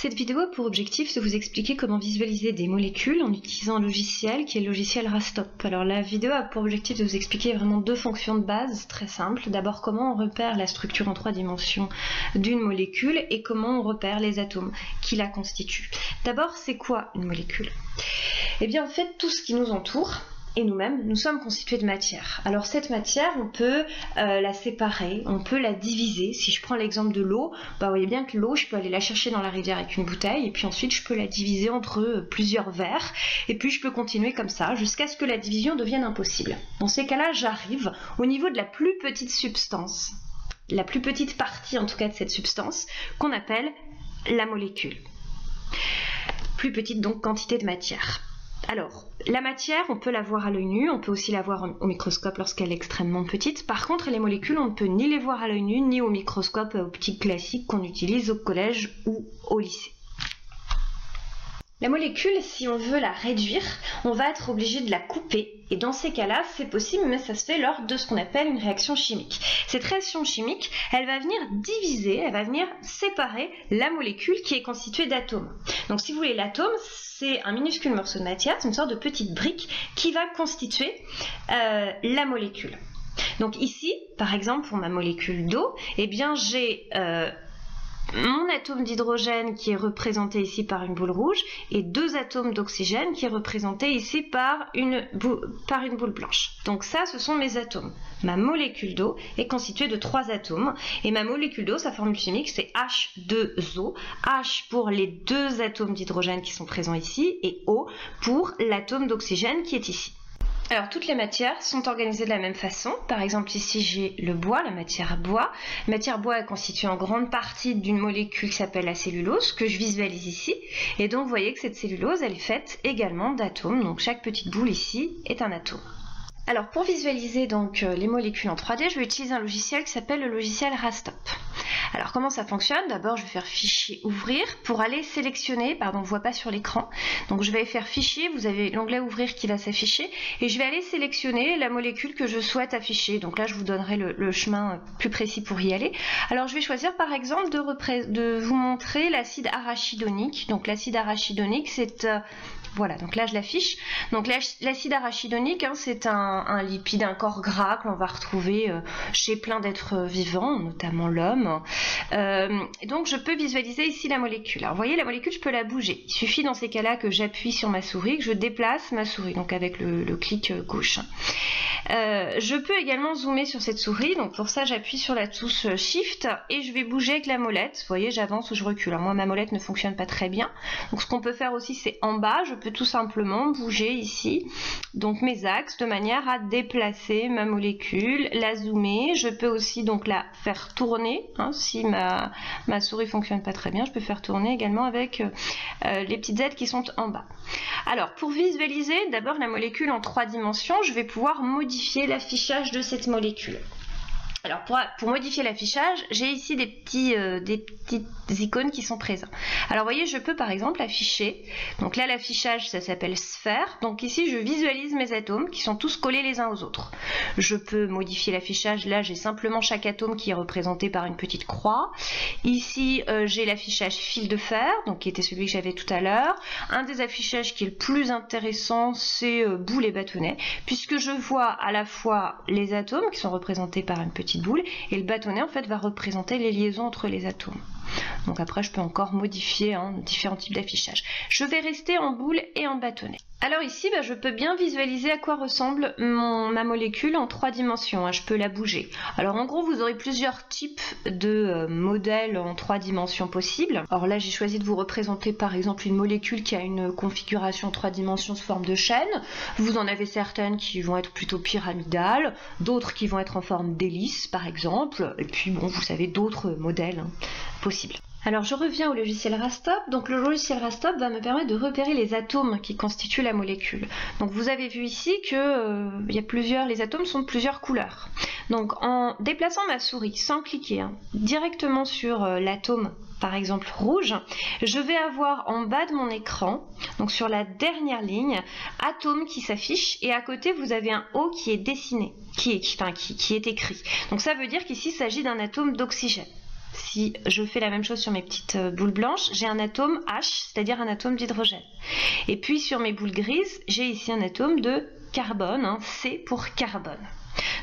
Cette vidéo a pour objectif de vous expliquer comment visualiser des molécules en utilisant un logiciel qui est le logiciel Rastop. Alors la vidéo a pour objectif de vous expliquer vraiment deux fonctions de base très simples. D'abord comment on repère la structure en 3 dimensions d'une molécule et comment on repère les atomes qui la constituent. D'abord, c'est quoi une molécule? Eh bien en fait tout ce qui nous entoure et nous-mêmes, nous sommes constitués de matière. Alors cette matière, on peut la séparer, on peut la diviser. Si je prends l'exemple de l'eau, vous voyez bien que l'eau, je peux aller la chercher dans la rivière avec une bouteille, et puis ensuite je peux la diviser entre plusieurs verres, et puis je peux continuer comme ça, jusqu'à ce que la division devienne impossible. Dans ces cas-là, j'arrive au niveau de la plus petite substance, la plus petite partie en tout cas de cette substance, qu'on appelle la molécule. Plus petite donc quantité de matière. Alors, la matière, on peut la voir à l'œil nu, on peut aussi la voir au microscope lorsqu'elle est extrêmement petite. Par contre, les molécules, on ne peut ni les voir à l'œil nu, ni au microscope optique classique qu'on utilise au collège ou au lycée. La molécule, si on veut la réduire, on va être obligé de la couper. Et dans ces cas-là, c'est possible, mais ça se fait lors de ce qu'on appelle une réaction chimique. Cette réaction chimique, elle va venir diviser, elle va venir séparer la molécule qui est constituée d'atomes. Donc si vous voulez, l'atome, c'est un minuscule morceau de matière, c'est une sorte de petite brique qui va constituer la molécule. Donc ici, par exemple, pour ma molécule d'eau, eh bien j'ai mon atome d'hydrogène qui est représenté ici par une boule rouge et 2 atomes d'oxygène qui est représenté ici par une boule blanche. Donc ça, ce sont mes atomes. Ma molécule d'eau est constituée de 3 atomes et ma molécule d'eau, sa formule chimique, c'est H2O. H pour les 2 atomes d'hydrogène qui sont présents ici et O pour l'atome d'oxygène qui est ici. Alors toutes les matières sont organisées de la même façon. Par exemple ici j'ai le bois, la matière bois. La matière bois est constituée en grande partie d'une molécule qui s'appelle la cellulose, que je visualise ici. Et donc vous voyez que cette cellulose elle est faite également d'atomes. Donc chaque petite boule ici est un atome. Alors pour visualiser donc les molécules en 3D, je vais utiliser un logiciel qui s'appelle le logiciel Rastop. Alors comment ça fonctionne? D'abord je vais faire fichier ouvrir pour aller sélectionner, pardon on ne voit pas sur l'écran, donc je vais faire fichier, vous avez l'onglet ouvrir qui va s'afficher et je vais aller sélectionner la molécule que je souhaite afficher. Donc là je vous donnerai le chemin plus précis pour y aller. Alors je vais choisir par exemple de vous montrer l'acide arachidonique. Donc l'acide arachidonique c'est voilà, donc là je l'affiche. Donc l'acide arachidonique, hein, c'est un lipide, un corps gras que l'on va retrouver chez plein d'êtres vivants, notamment l'homme. Et donc je peux visualiser ici la molécule. Alors vous voyez, la molécule, je peux la bouger. Il suffit dans ces cas-là que j'appuie sur ma souris, que je déplace ma souris, donc avec le clic gauche. Je peux également zoomer sur cette souris, donc pour ça j'appuie sur la touche Shift et je vais bouger avec la molette. Vous voyez, j'avance ou je recule. Alors moi ma molette ne fonctionne pas très bien, donc ce qu'on peut faire aussi c'est en bas, je peux tout simplement bouger ici, donc mes axes, de manière à déplacer ma molécule, la zoomer. Je peux aussi donc la faire tourner, hein, si ma souris fonctionne pas très bien, je peux faire tourner également avec les petites aides qui sont en bas. Alors pour visualiser d'abord la molécule en 3 dimensions, je vais pouvoir modifier l'affichage de cette molécule. Alors pour modifier l'affichage, j'ai ici des petites icônes qui sont présentes. Alors vous voyez, je peux par exemple afficher, donc là l'affichage ça s'appelle sphère, donc ici je visualise mes atomes qui sont tous collés les uns aux autres. Je peux modifier l'affichage, là j'ai simplement chaque atome qui est représenté par une petite croix. Ici j'ai l'affichage fil de fer, donc qui était celui que j'avais tout à l'heure. Un des affichages qui est le plus intéressant c'est boule et bâtonnet, puisque je vois à la fois les atomes qui sont représentés par une petite boule et le bâtonnet en fait va représenter les liaisons entre les atomes. Donc après je peux encore modifier différents types d'affichage. Je vais rester en boule et en bâtonnet. Alors ici je peux bien visualiser à quoi ressemble ma molécule en 3 dimensions, je peux la bouger. Alors en gros vous aurez plusieurs types de modèles en 3 dimensions possibles. Alors là j'ai choisi de vous représenter par exemple une molécule qui a une configuration en 3 dimensions sous forme de chaîne. Vous en avez certaines qui vont être plutôt pyramidales, d'autres qui vont être en forme d'hélice par exemple, et puis bon vous savez d'autres modèles possibles. Alors je reviens au logiciel Rastop. Donc le logiciel Rastop va me permettre de repérer les atomes qui constituent la molécule. Donc vous avez vu ici que les atomes sont de plusieurs couleurs. Donc en déplaçant ma souris sans cliquer directement sur l'atome par exemple rouge, je vais avoir en bas de mon écran, donc sur la dernière ligne, atome qui s'affiche et à côté vous avez un O qui est dessiné, qui est écrit. Donc ça veut dire qu'ici il s'agit d'un atome d'oxygène. si je fais la même chose sur mes petites boules blanches, j'ai un atome H, c'est-à-dire un atome d'hydrogène. Et puis sur mes boules grises, j'ai ici un atome de carbone, hein, C pour carbone.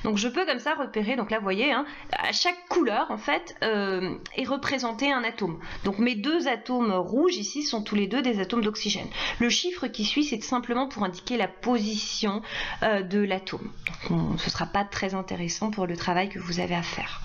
Donc je peux comme ça repérer, donc là vous voyez, hein, à chaque couleur en fait est représenté un atome. Donc mes deux atomes rouges ici sont tous les deux des atomes d'oxygène. Le chiffre qui suit c'est simplement pour indiquer la position de l'atome. Ce ne sera pas très intéressant pour le travail que vous avez à faire.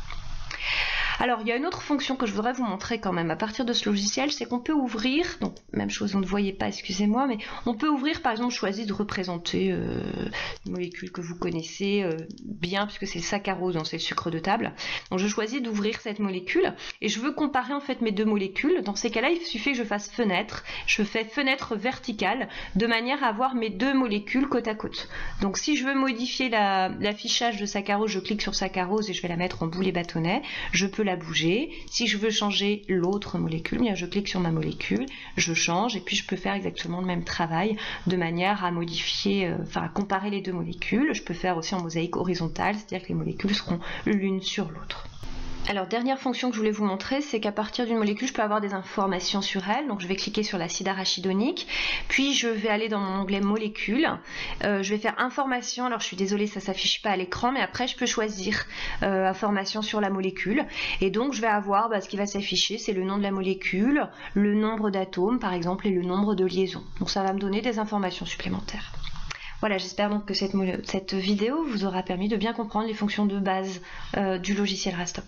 Alors, il y a une autre fonction que je voudrais vous montrer quand même à partir de ce logiciel, c'est qu'on peut ouvrir, donc même chose, vous ne voyez pas, excusez-moi, mais on peut ouvrir, par exemple, choisir de représenter une molécule que vous connaissez bien, puisque c'est le saccharose, donc c'est le sucre de table. Donc, je choisis d'ouvrir cette molécule et je veux comparer en fait mes deux molécules. Dans ces cas-là, il suffit que je fasse fenêtre. Je fais fenêtre verticale de manière à avoir mes deux molécules côte à côte. Donc, si je veux modifier l'affichage de saccharose, je clique sur saccharose et je vais la mettre en boule et bâtonnet. Je peux la bouger. Si je veux changer l'autre molécule, bien je clique sur ma molécule, je change et puis je peux faire exactement le même travail de manière à modifier, enfin à comparer les deux molécules. Je peux faire aussi en mosaïque horizontale, c'est-à-dire que les molécules seront l'une sur l'autre. Alors, dernière fonction que je voulais vous montrer, c'est qu'à partir d'une molécule, je peux avoir des informations sur elle. Donc, je vais cliquer sur l'acide arachidonique, puis je vais aller dans mon onglet molécules. Je vais faire information. Alors, je suis désolée, ça ne s'affiche pas à l'écran, mais après, je peux choisir information sur la molécule. Et donc, je vais avoir ce qui va s'afficher, c'est le nom de la molécule, le nombre d'atomes, par exemple, et le nombre de liaisons. Donc, ça va me donner des informations supplémentaires. Voilà, j'espère donc que cette vidéo vous aura permis de bien comprendre les fonctions de base du logiciel Rastop.